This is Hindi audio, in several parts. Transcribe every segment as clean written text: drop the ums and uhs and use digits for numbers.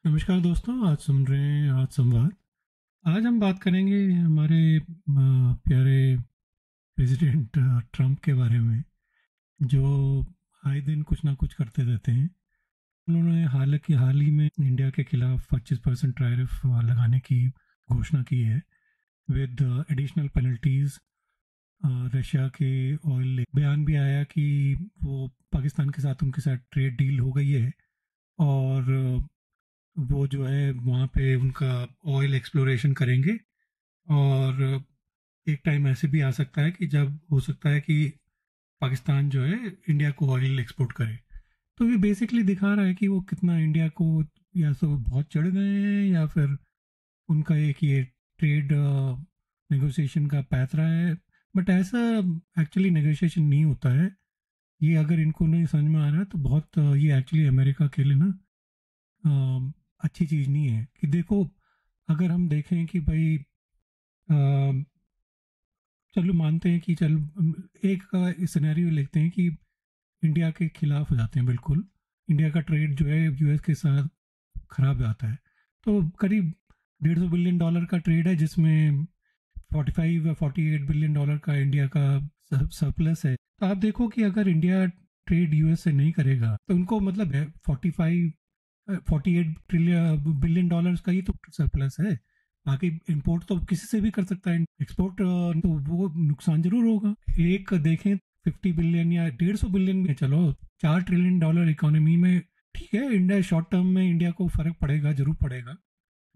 नमस्कार दोस्तों, आज सुन रहे हैं आज संवाद। आज हम बात करेंगे हमारे प्यारे प्रेसिडेंट ट्रम्प के बारे में, जो आए दिन कुछ ना कुछ करते रहते हैं। उन्होंने हाल ही में इंडिया के खिलाफ 25% टैरिफ लगाने की घोषणा की है, विद एडिशनल पेनल्टीज। रशिया के ऑयल बयान भी आया कि वो पाकिस्तान के साथ उनके साथ ट्रेड डील हो गई है, और वो जो है वहाँ पे उनका ऑयल एक्सप्लोरेशन करेंगे। और एक टाइम ऐसे भी आ सकता है कि जब हो सकता है कि पाकिस्तान जो है इंडिया को ऑयल एक्सपोर्ट करे। तो ये बेसिकली दिखा रहा है कि वो कितना इंडिया को, या तो बहुत चढ़ गए हैं या फिर उनका एक ये ट्रेड नेगोशिएशन का पैतरा है। बट ऐसा एक्चुअली नेगोशिएशन नहीं होता है। ये अगर इनको नहीं समझ में आ रहा है तो बहुत ये एक्चुअली अमेरिका के लिए ना अच्छी चीज़ नहीं है। कि देखो, अगर हम देखें कि भाई चलो मानते हैं कि एक का सिनेरियो लिखते हैं कि इंडिया के खिलाफ हो जाते हैं, बिल्कुल इंडिया का ट्रेड जो है यूएस के साथ खराब जाता है। तो करीब $150 बिलियन का ट्रेड है, जिसमें 45 या $48 बिलियन का इंडिया का सरप्लस है। तो आप देखो कि अगर इंडिया ट्रेड यूएस से नहीं करेगा तो उनको मतलब है 48 बिलियन डॉलर्स का ही तो सरप्लस है। बाकी इंपोर्ट तो किसी से भी कर सकता है, एक्सपोर्ट तो वो नुकसान जरूर होगा। एक देखें 50 बिलियन या 150 बिलियन में, चलो $4 ट्रिलियन इकोनॉमी में ठीक है, इंडिया शॉर्ट टर्म में इंडिया को फर्क पड़ेगा, जरूर पड़ेगा।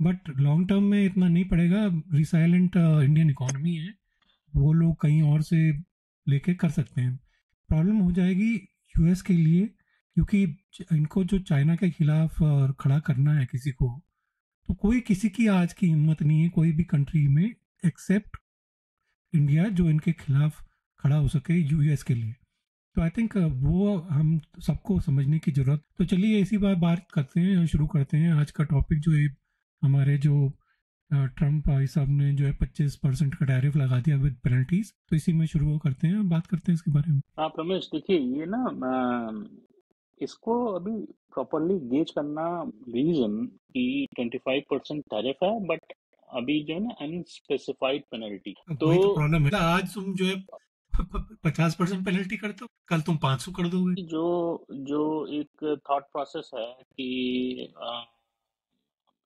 बट लॉन्ग टर्म में इतना नहीं पड़ेगा। रिसाइलेंट इंडियन इकोनॉमी है, वो लोग कहीं और से लेके कर सकते हैं। प्रॉब्लम हो जाएगी यूएस के लिए, क्योंकि इनको जो चाइना के खिलाफ खड़ा करना है किसी को, तो कोई किसी की आज की हिम्मत नहीं है कोई भी कंट्री में, एक्सेप्ट इंडिया, जो इनके खिलाफ खड़ा हो सके यूएस के लिए। तो आई थिंक वो हम सबको समझने की जरूरत। तो चलिए इसी बार बात करते हैं, शुरू करते हैं आज का टॉपिक। जो है हमारे जो ट्रम्प भाई साहब ने जो है 25% का टैरिफ लगा दिया विद पेनल्टीज, तो इसी में शुरू करते हैं, बात करते हैं इसके बारे में। हाँ प्रमेश, देखिए ये ना इसको अभी प्रॉपरली गेज करना। रीजन कि 25% टैरिफ है, बट अभी जो है ना अनस्पेसिफाइड पेनल्टी। अब तो वही तो प्रॉब्लम है, आज तुम जो है 50% पेनल्टी कर दो, कल तुम 500 कर दोगे। जो जो एक थॉट प्रोसेस है कि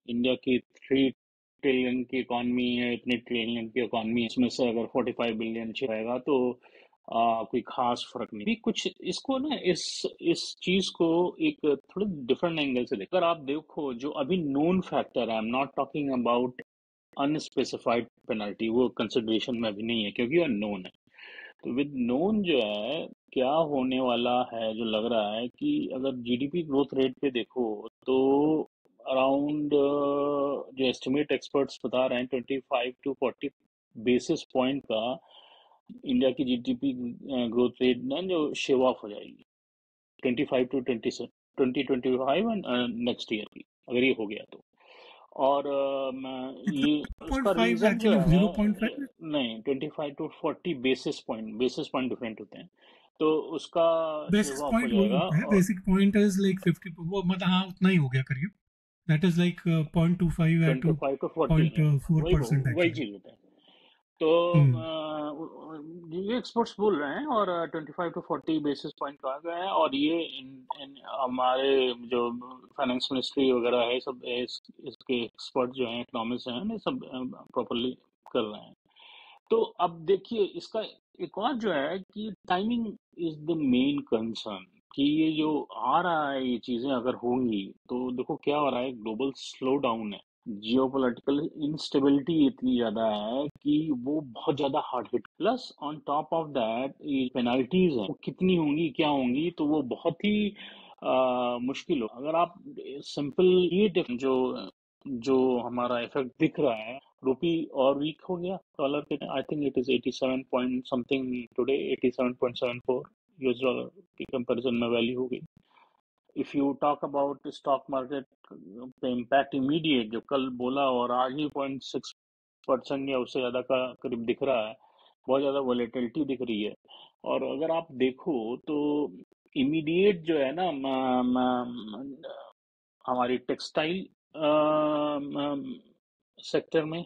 इंडिया की 3 ट्रिलियन की इकॉनमी है, इतने ट्रिलियन की इकॉनमी है, इसमें से अगर 45 बिलियन छिपाएगा तो कोई खास फर्क नहीं। भी कुछ इसको ना इस चीज को एक थोड़ा डिफरेंट एंगल से देखो। अगर आप देखो जो अभी नोन फैक्टर है, आई am not talking about unspecified penalty, वो कंसिडरेशन में अभी नहीं है क्योंकि वो नोन है। तो विद नोन जो है क्या होने वाला है, जो लग रहा है कि अगर जीडीपी ग्रोथ रेट पे देखो तो अराउंड जो एस्टिमेट एक्सपर्ट्स बता रहे हैं 25 to 40 बेसिस पॉइंट का इंडिया की जीडीपी ग्रोथ रेट ना जो शेव ऑफ हो जाएगी 25 to 20 2025 एंड नेक्स्ट ईयर की, अगर ये हो गया तो। और ये उसका 0.5 रीजन जो एक्चुअली, है 0.5। नहीं, 25 to 40 बेसिस पॉइंट डिफरेंट होते हैं, तो उसका बेसिस शेव ऑफ हो पॉइंट वही जाएगा। होता है, और बेसिक पॉइंट इज लाइक 50, वो मतलब हाँ उतना ही हो गया करिए। दैट इज लाइक 0.25 या 25 to 40 वही 0.4% वही एक्चुअली। चीज होता है। तो हम्म। ये एक्सपर्ट्स बोल रहे हैं, और 25 to 40 बेसिस पॉइंट कहा गया है। और ये इन हमारे जो फाइनेंस मिनिस्ट्री वगैरह है, सब इसके एक्सपर्ट जो हैं, इकोनॉमिस्ट हैं, ये सब प्रॉपरली कर रहे हैं। तो अब देखिए इसका एक और जो है कि timing is the main concern. कि ये जो आ रहा है, ये चीजें अगर होंगी तो देखो क्या हो रहा है, ग्लोबल स्लो डाउन है, जियोपॉलिटिकल इंस्टेबिलिटी इतनी ज्यादा है कि वो बहुत ज्यादा hard hit. Plus on top of that ये पेनल्टीज हैं, वो कितनी होंगी, क्या होंगी, तो वो बहुत ही मुश्किल हो। अगर आप सिंपल ये जो जो हमारा इफेक्ट दिख रहा है, रुपी और वीक हो गया डॉलर के। I think it is 87 point something today, 87.74 US dollar की कंपैरिजन में वैल्यू हो गई। If you talk about stock market पे इम्पैक्ट इमीडिएट, जो कल बोला और आज ही 0.6% या उससे ज्यादा का करीब दिख रहा है, बहुत ज्यादा वॉलेटिलिटी दिख रही है। और अगर आप देखो तो इमीडिएट जो है ना हमारी टेक्सटाइल सेक्टर में,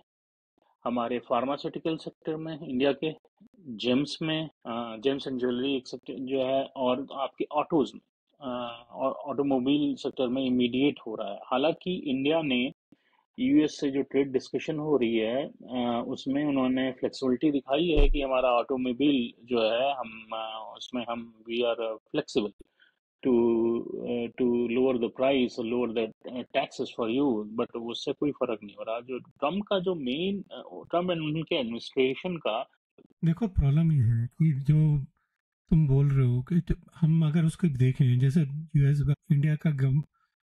हमारे फार्मास्यूटिकल सेक्टर में, इंडिया के जेम्स में, जेम्स एंड ज्वेलरी एक सेक्टर जो है, और आपके ऑटोज में, और ऑटोमोबाइल सेक्टर में इमीडिएट हो रहा है। हालांकि इंडिया ने यूएस से जो ट्रेड डिस्कशन हो रही है, उसमें उन्होंने फ्लेक्सिबिलिटी दिखाई है कि हमारा ऑटोमोबाइल जो है, हम उसमें हम we are flexible to to lower the price और lower the taxes for you, but उससे कोई फर्क नहीं हो रहा। जो ट्रम्प का जो मेन, ट्रम्प एंड उनके एडमिनिस्ट्रेशन का। देखो प्रॉब्लम ये है कि जो तुम बोल रहे हो कि हम अगर उसको देखें, जैसे यूएस इंडिया का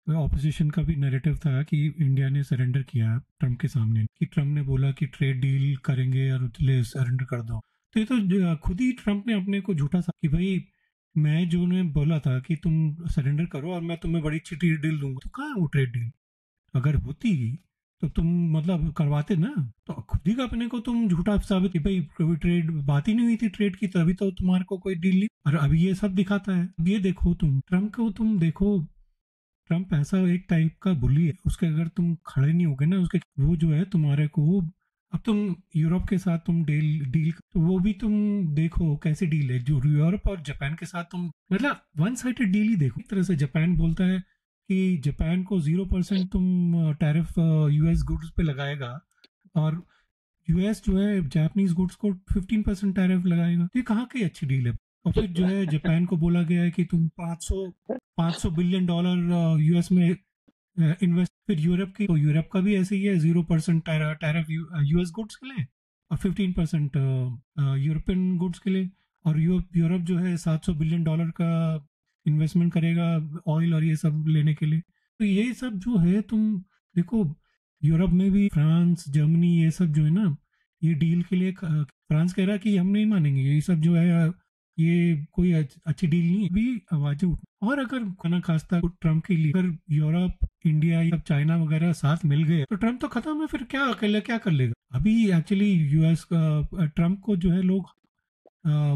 ऑपोजिशन का भी नैरेटिव था कि इंडिया ने सरेंडर किया ट्रम्प के सामने, कि ट्रम्प ने बोला कि ट्रेड डील करेंगे और उसके सरेंडर कर दो। तो ये तो खुद ही ट्रम्प ने अपने को झूठा सा कि भाई मैं जो ने बोला था कि तुम सरेंडर करो और मैं तुम्हें बड़ी अच्छी ट्रेड डील दूंगा, तो कहाँ है वो ट्रेड डील? अगर होती तो तुम मतलब करवाते ना। तो खुद ही का अपने को तुम झूठा साबित कि भाई कभी ट्रेड बात ही नहीं हुई थी ट्रेड की, तभी तो तुम्हारे को कोई डील नहीं। और अभी ये सब दिखाता है। अब ये देखो, तुम ट्रम्प को तुम देखो, ट्रम्प ऐसा एक टाइप का बुली है, उसके अगर तुम खड़े नहीं होगे ना उसके, वो जो है तुम्हारे को, अब तुम यूरोप के साथ तुम डील डील तो वो भी तुम देखो कैसी डील है। जो यूरोप और जापान के साथ तुम मतलब वन साइडेड डील ही देखो। एक तरह से जापान बोलता है कि जापान को 0% तुम टैरिफ यूएस गुड्स पे लगाएगा, और यूएस जो है जापानीज गुड्स को 15% टैरिफ लगाएगा। तो ये कहाँ की अच्छी डील है? और फिर जो है जापान को बोला गया है कि तुम 500 बिलियन डॉलर यूएस में इन्वेस्ट। फिर यूरोप की, तो यूरोप का भी ऐसे ही है, 0% टैरिफ यूएस गुड्स के लिए और 15% यूरोपियन गुड्स के लिए। और यूरोप जो है $700 बिलियन का इन्वेस्टमेंट करेगा ऑयल और ये सब लेने के लिए। तो ये सब जो है तुम देखो, यूरोप में भी फ्रांस जर्मनी ये सब जो है ना, ये डील के लिए फ्रांस कह रहा है कि हम नहीं मानेंगे ये सब जो है, ये कोई अच्छी डील नहीं है। भी आवाजें उठ, और अगर खाना खास्ता ट्रम्प के लिए अगर यूरोप इंडिया या चाइना वगैरह साथ मिल गए तो ट्रम्प तो खत्म है। फिर क्या अकेले क्या कर लेगा? अभी एक्चुअली यूएस का ट्रम्प को जो है लोग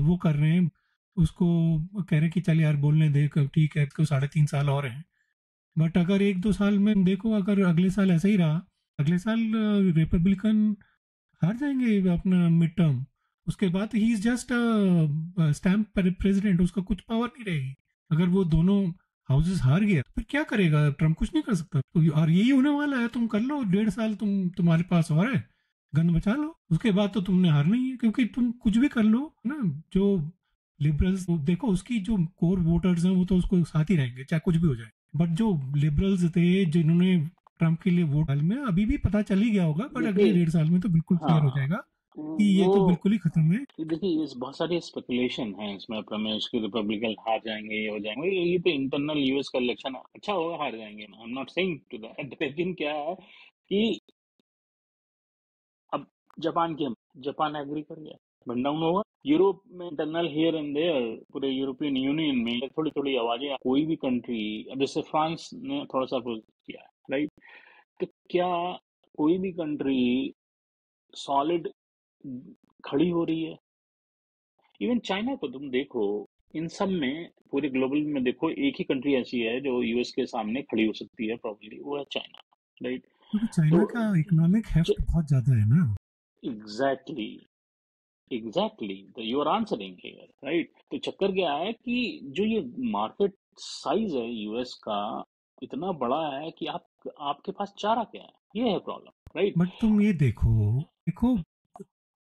वो कर रहे हैं, उसको कह रहे हैं कि चल यार बोलने दे, ठीक है तो 3.5 साल और हैं। बट अगर 1-2 साल में देखो, अगर अगले साल ऐसा ही रहा, अगले साल रिपब्लिकन हार जाएंगे अपना मिड टर्म, उसके बाद he is just stamp president, उसका कुछ पावर नहीं रहेगी। अगर वो दोनों हाउसेस हार गया तो फिर क्या करेगा ट्रम्प? कुछ नहीं कर सकता। तो और यही होने वाला है। तुम कर लो 1.5 साल, तुम्हारे पास और है, गन बचा लो, उसके बाद तो तुमने हारना ही है। क्योंकि तुम कुछ भी कर लो ना, जो लिबरल्स देखो उसकी जो कोर वोटर्स हैं वो तो उसको साथ ही रहेंगे चाहे कुछ भी हो जाए। बट जो लिबरल्स थे जिन्होंने ट्रम्प के लिए वोट, हाल में अभी भी पता चल ही गया होगा, बट अगले देखिए, 1.5 साल में तो बिल्कुल क्लियर हो हाँ, जाएगा कि ये वो तो बिल्कुल ही खत्म है। देखिए, इस बहुत सारे स्पेकुलेशन हैं इसमें प्रमेश की, रिपब्लिकन हार जाएंगे, ये हो जाएंगे, ये तो इंटरनल यूएस का इलेक्शन अच्छा होगा, हार जाएंगे, I am not saying to that. लेकिन क्या है कि अब जापान एग्री कर गया, बन डाउन होगा। यूरोप में इंटरनल हियर एंड देयर, पूरे यूरोपियन यूनियन में थोड़ी थोड़ी आवाजें, कोई भी कंट्री, अब जैसे फ्रांस ने थोड़ा सा अपोज किया, राइट? तो क्या कोई भी कंट्री सॉलिड खड़ी हो रही है? इवन चाइना को तुम देखो, इन सब में पूरे ग्लोबल में देखो, एक ही कंट्री ऐसी है जो यूएस के सामने खड़ी हो सकती है प्रॉब्लली, वो है चाइना, राइट? क्योंकि चाइना तो का इकोनॉमिक हेफ्ट बहुत ज्यादा है ना। एग्जैक्टली, एग्जैक्टली, तो you are answering here, right? तो चक्कर क्या है कि जो ये मार्केट साइज है यूएस का, इतना बड़ा है कि आपके पास चारा क्या है, ये है प्रॉब्लम, राइट? बट तुम ये देखो, देखो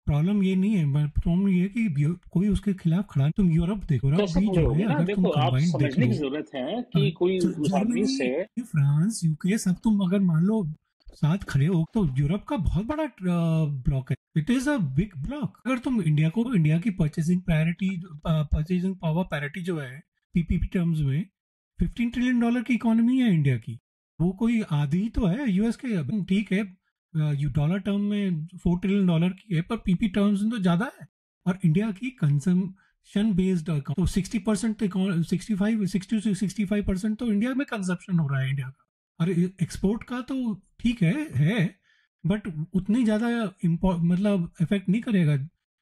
प्रॉब्लम ये नहीं है, प्रॉब्लम ये है कि कोई उसके खिलाफ खड़ा नहीं। तुम यूरोप देखो, यूरोप कैसे भी खड़े जो होगे है ना, अगर तुम देखो आप कंबाइंड देख समझने लो, की जरूरत है कि कोई उस आदमी से। जर्मनी फ्रांस यूके सब तुम अगर मान लो साथ खड़े हो तो यूरोप का बहुत बड़ा ब्लॉक है। It is a big block. अगर तुम इंडिया को, इंडिया की परचेसिंग पावर पैरिटी जो है पीपीपी टर्म्स में, $15 ट्रिलियन की इकोनॉमी है इंडिया की। वो कोई आधी ही तो है यूएस के। अब ठीक है, डॉलर टर्म में $4 ट्रिलियन की है, पर पीपी टर्म्स में तो ज्यादा है। और इंडिया की कंजम्पशन बेस्ड तो 60% तो 60 से 65% तो इंडिया में कंजप्शन हो रहा है इंडिया का। और एक्सपोर्ट का तो ठीक है, बट उतनी ज्यादा मतलब इफेक्ट नहीं करेगा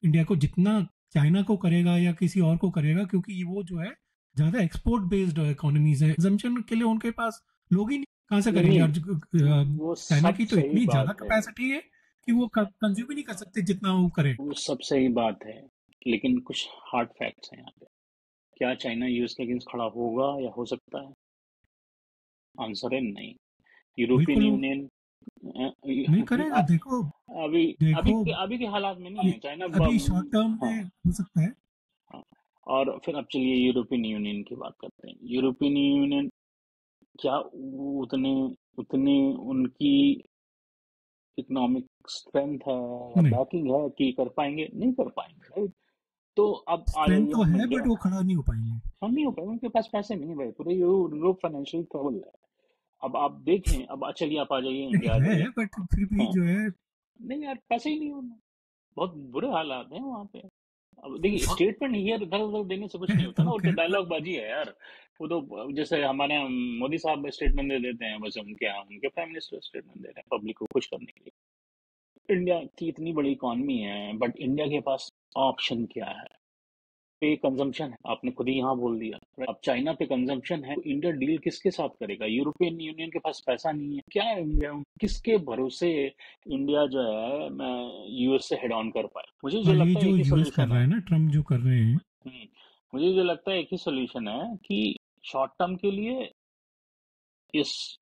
इंडिया को जितना चाइना को करेगा या किसी और को करेगा, क्योंकि वो जो है ज्यादा एक्सपोर्ट बेस्ड इकोनॉमीज है। कंजम्पशन के लिए उनके पास लोग ही नहीं। कहाँ से नहीं करेंगे? और नहीं, वो चाइना सब की तो सही इतनी ज्यादा बात है, कैपेसिटी है कि वो कंज्यूम ही नहीं कर सकते जितना वो करे। वो सब सही बात है, लेकिन कुछ हार्ड फैक्ट्स हैं यहाँ पे। क्या चाइना यूएस के अगेंस्ट खड़ा होगा या हो सकता है? आंसर है नहीं। यूरोपियन बिल्कुल वो यूनियन नहीं करेगा। देखो अभी अभी देखो अभी के हालात में नहीं ये है चाइना अभी शॉर्ट टर्म हाँ में हो सकता है। हाँ। और फिर अब चलिए यूरोपियन यूनियन की बात करते हैं। यूरोपियन यूनियन क्या उतने उतने उनकी इकोनॉमिक स्ट्रेंथ है या नहीं, बैकिंग है कि कर पाएंगे? नहीं कर पाएंगे, राइट? तो अब आ स्ट्रेंथ जाइए तो हम है इंडिया। बट वो खड़ा नहीं हो पाएंगे। हम नहीं हो पाएंगे, उनके पास पैसे नहीं है भाई, पूरे यूरोप फाइनेंशियल ट्रबल है। अब आप देखें, अब चलिए आप आ जाइए, नहीं इंडिया आ जाइए। है बट फिर भी हाँ, जो है नहीं यार, पैसे ही नहीं होना, बहुत बुरे हालात हैं वहाँ पे। अब देखिए, स्टेटमेंट हियर इधर उधर देने से कुछ नहीं होता ना, तो वो तो कह रहा डायलॉग बाजी है यार। वो तो जैसे हमारे यहाँ मोदी साहब स्टेटमेंट दे देते हैं, बस उनके यहाँ उनके प्राइम मिनिस्टर स्टेटमेंट दे रहे हैं पब्लिक को खुश करने के लिए। इंडिया की इतनी बड़ी इकॉनमी है, बट इंडिया के पास ऑप्शन क्या है? पे कंजम्पशन है, आपने खुद ही यहाँ बोल दिया। अब चाइना पे कंजम्पशन है, तो इंडिया डील किसके साथ करेगा? यूरोपियन यूनियन के पास पैसा नहीं है, क्या है इंडिया, किसके भरोसे इंडिया जो है यूएस से हेड ऑन कर पाए? मुझे जो और ये लगता है जो एक ही यूएस कर सोल्यूशन रहा है। है ना, ट्रम्प जो कर रहे हैं, हम्म, मुझे जो लगता है एक ही सोल्यूशन है कि शॉर्ट टर्म के लिए इस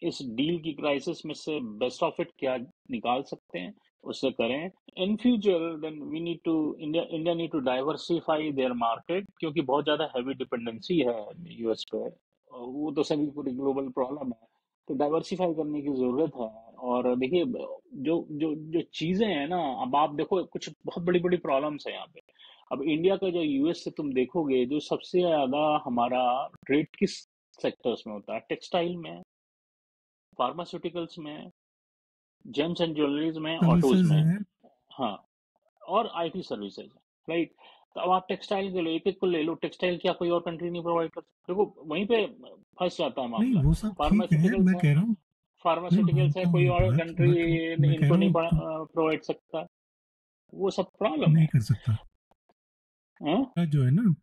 इस डील की क्राइसिस में से बेस्ट ऑफ इट क्या निकाल सकते हैं, उससे करें। In future then we need to, India India need to diversify their market, क्योंकि बहुत ज़्यादा हैवी डिपेंडेंसी है यूएस पे, और वो तो सभी पूरी ग्लोबल प्रॉब्लम है। तो डाइवर्सिफाई करने की ज़रूरत है। और देखिए, जो जो जो चीज़ें हैं ना, अब आप देखो कुछ बहुत बड़ी बड़ी प्रॉब्लम्स है यहाँ पे। अब इंडिया का जो यूएस से तुम देखोगे, जो सबसे ज़्यादा हमारा ट्रेड किस सेक्टर्स में होता है? टेक्सटाइल में, फार्मास्यूटिकल्स में, जेम्स एंड ज्वेलरीज में, ऑटोज सर्विसेज में। है। हाँ, और आईटी सर्विसेज, राइट? तो अब आप टेक्सटाइल के लो, एक एक को ले लो, टेक्सटाइल क्या कोई और कंट्री नहीं प्रोवाइड कर सकती? देखो वहीं पे फंस जाता है नहीं मामला। वो सब ठीक है, फार्मास्यूटिकल्स मैं है, कह रहा हूँ, मैं फार्मास्यूटिकल्स है, मानता हूँ कोई ये और बात, कंट्री बट मैं कह इनको रहा नहीं हूँ प्रोवाइड सकता। वो सब प्रॉब्लम नहीं है। कर सकता। हाँ? जो है ना,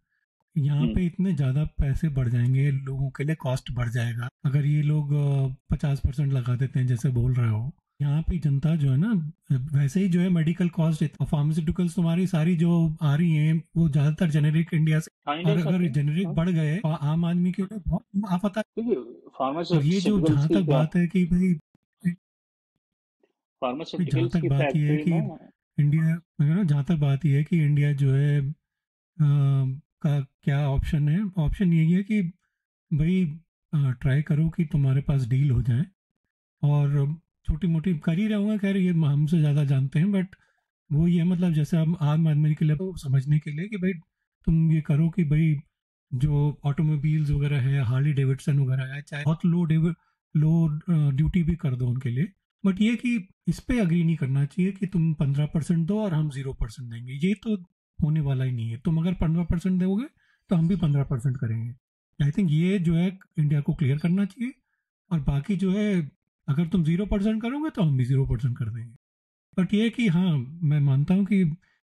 यहाँ हम्म, पे इतने ज्यादा पैसे बढ़ जाएंगे, लोगों के लिए कॉस्ट बढ़ जाएगा अगर ये लोग 50% लगा देते हैं जैसे बोल रहे हो। यहाँ पे जनता जो है ना, वैसे ही जो है मेडिकल कॉस्ट, फार्मास्यूटिकल्स तुम्हारी सारी जो आ रही हैं वो ज्यादातर जेनेरिक इंडिया से। हाँ, इंडिया और के साथ अगर है। जेनेरिक हाँ, बढ़ गए तो आम आदमी के लिए बहुत आफत है। देखिए और ये जो फार्मास्यूटिकल्स जहां की तक बात है कि भाई, जहां फार्मास्यूटिकल्स तक की बात ये है फैक्ट्री कि में। इंडिया, मैं कह रहा हूं, जहां तक बात ये है कि इंडिया जो है का क्या ऑप्शन है, ऑप्शन यही है कि भाई ट्राई करो कि तुम्हारे पास डील हो जाए। और छोटी मोटी कर ही रहूँगा, खैर ये हमसे ज़्यादा जानते हैं, बट वो ये मतलब जैसे हम आम आदमी के लिए तो समझने के लिए कि भाई तुम ये करो कि भाई जो ऑटोमोबाइल्स वगैरह है, हार्ली डेविडसन वगैरह है, चाहे बहुत लो ड्यूटी भी कर दो उनके लिए। बट ये कि इस पे अग्री नहीं करना चाहिए कि तुम 15% दो और हम 0% देंगे, ये तो होने वाला ही नहीं है। तुम अगर 15% दोगे तो हम भी 15% करेंगे। आई थिंक ये जो है इंडिया को क्लियर करना चाहिए। और बाकी जो है, अगर तुम 0% करोगे तो हम भी 0% कर देंगे। बट ये है कि हाँ, मैं मानता हूँ कि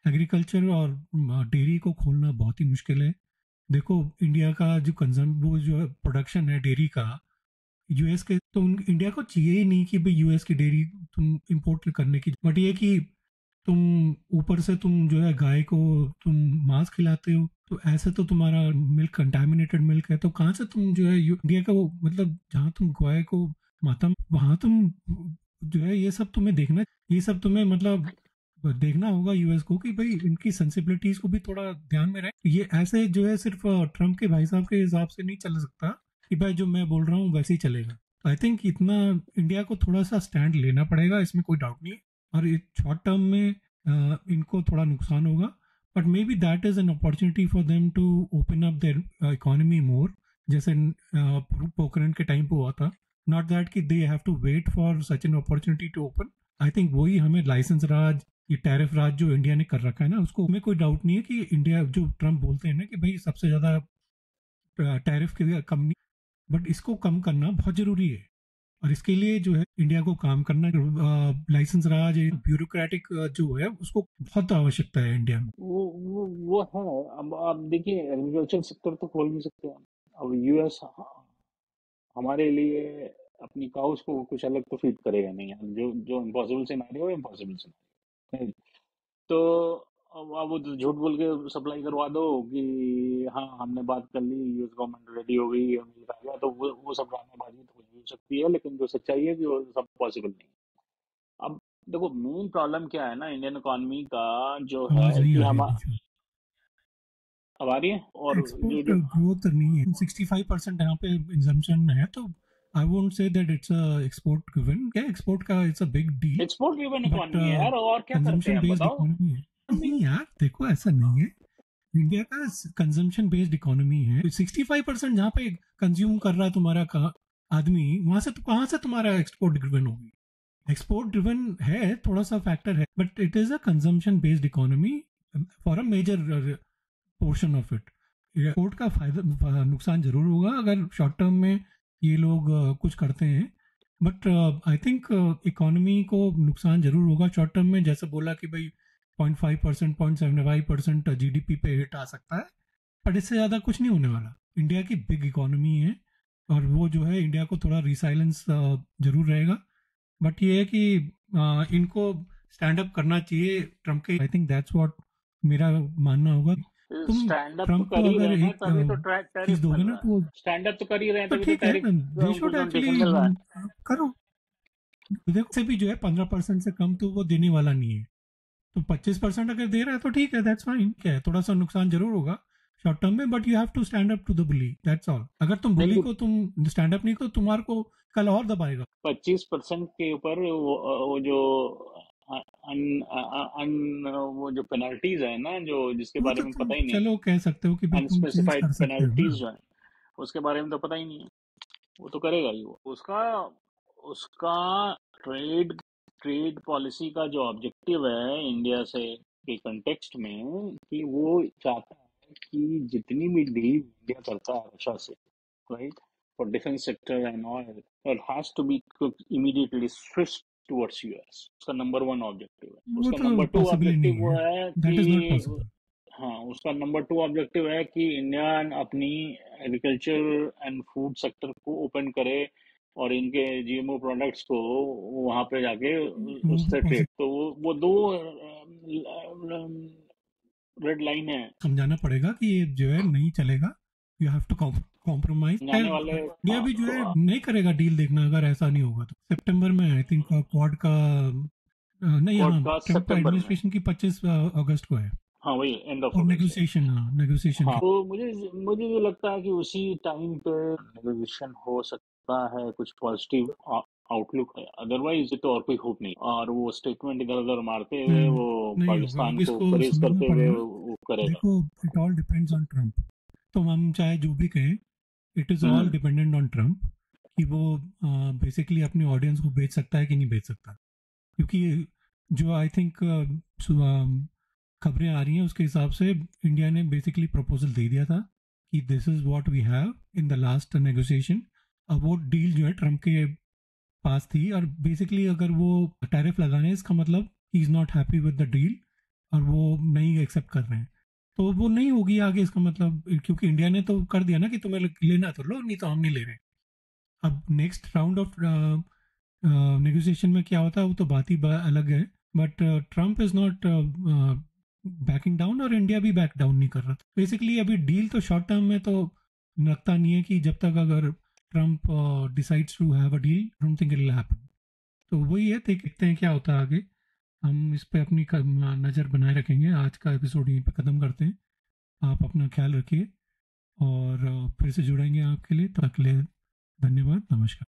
एग्रीकल्चर और डेयरी को खोलना बहुत ही मुश्किल है। देखो इंडिया का जो कंजम वो जो प्रोडक्शन है डेयरी का, यूएस के तो इंडिया को चाहिए ही नहीं कि भाई यूएस की डेयरी तुम इंपोर्ट करने की। बट ये कि तुम ऊपर से तुम जो है गाय को तुम मांस खिलाते हो, तो ऐसे तो तुम्हारा मिल्क कंटामिनेटेड मिल्क है, तो कहाँ से तुम जो है इंडिया का वो मतलब जहाँ तुम गाय को माता वहां तुम जो है ये सब तुम्हें देखना, ये सब तुम्हें मतलब देखना होगा यूएस को कि भाई इनकी सेंसिबिलिटीज को भी थोड़ा ध्यान में रहे। ये ऐसे जो है सिर्फ ट्रम्प के भाई साहब के हिसाब से नहीं चल सकता कि भाई जो मैं बोल रहा हूँ वैसे ही चलेगा। तो आई थिंक इतना इंडिया को थोड़ा सा स्टैंड लेना पड़ेगा, इसमें कोई डाउट नहीं है। और शॉर्ट टर्म में इनको थोड़ा नुकसान होगा, but maybe that is an opportunity for them to open up their economy more, जैसे पोखरण के टाइम पे हुआ था। नॉट दैट कि they have to wait for such an opportunity to open. I think वही हमें लाइसेंस राज, ये टैरिफ राज जो इंडिया ने कर रखा है ना, उसको हमें कोई डाउट नहीं है कि इंडिया जो ट्रम्प बोलते हैं ना कि भाई सबसे ज्यादा टैरिफ की कंपनी, बट इसको कम करना बहुत जरूरी है। और इसके लिए जो है इंडिया को काम करना, लाइसेंस राज, ब्यूरोक्रेटिक जो है उसको बहुत आवश्यकता है इंडिया में। वो है। अब आप देखिए, एग्रीकल्चर सेक्टर तो खोल नहीं सकते हम। अब यूएस हमारे लिए अपनी काउस को कुछ अलग तो फीड करेगा नहीं यार, जो जो इम्पॉसिबल सिनेरियो है, इम्पॉसिबल सिनेरियो। तो अब वो तो झूठ बोल के सप्लाई करवा दो कि हाँ हमने बात कर ली, यूएस गवर्नमेंट रेडी हो गई, अमेरिका आ गया, तो वो सब ड्रामेबाजी तो कुछ भी हो सकती है, लेकिन जो सच्चाई है कि वो सब पॉसिबल नहीं है। अब देखो मेन प्रॉब्लम क्या है ना इंडियन इकोनॉमी का, जो आवाज है नहीं कि आ रही हम है बीच में। अब आ रही है, और जो एक्सपोर्ट जो ग्रोथ नहीं है, 65% यहाँ पे इंजम्पशन है, तो I won't say that it's a export given. क्या एक्सपोर्ट का it's a big deal, export driven but economy है यार, और क्या करते कंजम्पशन हैं बेस्ड बताओ। इकोनॉमी है। नहीं यार देखो, ऐसा नहीं है। इंडिया का कंजम्पशन बेस्ड इकोनॉमी है। 65% जहाँ पे कंज्यूम कर रहा है तुम्हारा आदमी, वहां से तो कहाँ से तुम्हारा एक्सपोर्ट ड्रिवन होगी? एक्सपोर्ट ड्रिवन है, थोड़ा सा फैक्टर है, but it is a consumption based economy for a major portion of it. Export का फायदा नुकसान जरूर होगा अगर शॉर्ट टर्म में ये लोग कुछ करते हैं, बट आई थिंक इकोनॉमी को नुकसान जरूर होगा शॉर्ट टर्म में। जैसे बोला कि भाई 0.5%, 0.75% जीडीपी पे हिट आ सकता है, बट इससे ज्यादा कुछ नहीं होने वाला। इंडिया की बिग इकोनॉमी है, और वो जो है इंडिया को थोड़ा रिसाइलेंस जरूर रहेगा, बट ये है कि इनको स्टैंड अप करना चाहिए ट्रम्प के। आई थिंक दैट्स व्हाट मेरा मानना होगा। तुम स्टैंड अप तो ट्रम्प को कर ही अगर रहे हैं, एक तभी तो चीज टैरिफ दोगे मिल ना, रहा है। तो स्टैंड अप तो कर ही रहे हैं, तो तभी तो ठीक है, टैरिफ दे उनको शुड कंसेशन एक्चुअली मिल रहा है। करो। देखो से भी जो है 15% से कम तो वो देने वाला नहीं है, तो 25% अगर दे रहा है तो ठीक है, दैट्स फाइन। क्या है, थोड़ा सा नुकसान जरूर होगा शॉर्ट टर्म में, but you have to stand up to the bully, that's all. अगर तुम नहीं बुली तो को तुम स्टैंड अप नहीं करो, तुम्हारे को कल और दबाएगा। 25% के ऊपर वो जो वो जो पेनल्टीज है ना, जो जिसके वो बारे तो में तुम पता ही नहीं, चलो कह सकते हो कि भाई तुम चेंज अनस्पेसिफाइड कर सकते हो ना। पेनल्टीज जो है, उसके बारे में तो पता ही नहीं है। वो तो करेगा ही, वो उसका उसका ट्रेड ट्रेड पॉलिसी का जो ऑब्जेक्टिव है इंडिया से के कंटेक्स्ट में, कि वो चाहता है कि जितनी भी डील इंडिया करता है रशिया से, right, for defence sector and oil, it has to be immediately switch towards US. उसका नंबर वन ऑब्जेक्टिव है। वो उसका तो नंबर टू पॉसिबल ही ऑब्जेक्टिव नहीं वो है, है दैट इज नॉट कि पॉसिबल। हाँ, उसका नंबर टू ऑब्जेक्टिव है कि इंडिया अपनी एग्रीकल्चर एंड फूड सेक्टर को ओपन करे, और इनके जीएमओ प्रोडक्ट्स को वहां पे जाके वो भी उससे ट्रेड, पॉसिबल तो वो दो रेड लाइन है। समझाना पड़ेगा कि ये जो है नहीं चलेगा, यू हैव टू कॉम्प्रोमाइज। आने वाले, इंडिया हाँ भी जो तो है नहीं करेगा डील, देखना अगर ऐसा नहीं होगा तो। सितंबर में आई थिंक क्वाड का नहीं, कोर्ट हाँ, का ट्रम्प का सितंबर में, एडमिनिस्ट्रेशन की 25 अगस्त को है। हाँ वही एंड ऑफ और अगस्त है। नेगोशिएशन, हाँ, नेगोशिएशन हाँ की। तो मुझे ये लगता है कि उसी टाइम पे नेगोशिएशन हो सकता है, कुछ पॉजिटिव आउटलुक है, अदरवाइज तो और कोई होप नहीं। और वो स्टेटमेंट इधर उधर मारते हुए वो नहीं होगा, पाकिस्तान अब को इसको परहेज समझना करते हुए पड़ेगा। वो करेगा। देखो, it all depends on Trump. तो हम चाहे जो भी कहें, it is all hmm dependent on Trump कि वो बेसिकली अपनी ऑडियंस को बेच सकता है कि नहीं बेच सकता। क्योंकि जो आई थिंक खबरें आ रही हैं उसके हिसाब से इंडिया ने बेसिकली प्रपोजल दे दिया था कि this is what we have in the last negotiation. अब वो डील जो है ट्रम्प के पास थी, और बेसिकली अगर वो टैरिफ लगाने, इसका मतलब he is not happy with the deal, और वो नहीं एक्सेप्ट कर रहे हैं, तो वो नहीं होगी आगे। इसका मतलब, क्योंकि इंडिया ने तो कर दिया ना कि तुम्हें लेना तो लो, नहीं तो हम नहीं ले रहे। अब नेक्स्ट राउंड ऑफ नेगोशिएशन में क्या होता है वो तो बात ही अलग है, but Trump is not banking down, और इंडिया भी बैक डाउन नहीं कर रहा। बेसिकली अभी डील तो शॉर्ट टर्म में तो लगता नहीं है कि जब तक अगर Trump decides to have a deal, don't think it will happen. तो वही है, देखते हैं क्या होता है आगे। हम इस पे अपनी नज़र बनाए रखेंगे। आज का एपिसोड यहीं पे ख़त्म करते हैं। आप अपना ख्याल रखिए, और फिर से जुड़ेंगे आपके लिए। तब तक के लिए धन्यवाद, नमस्कार।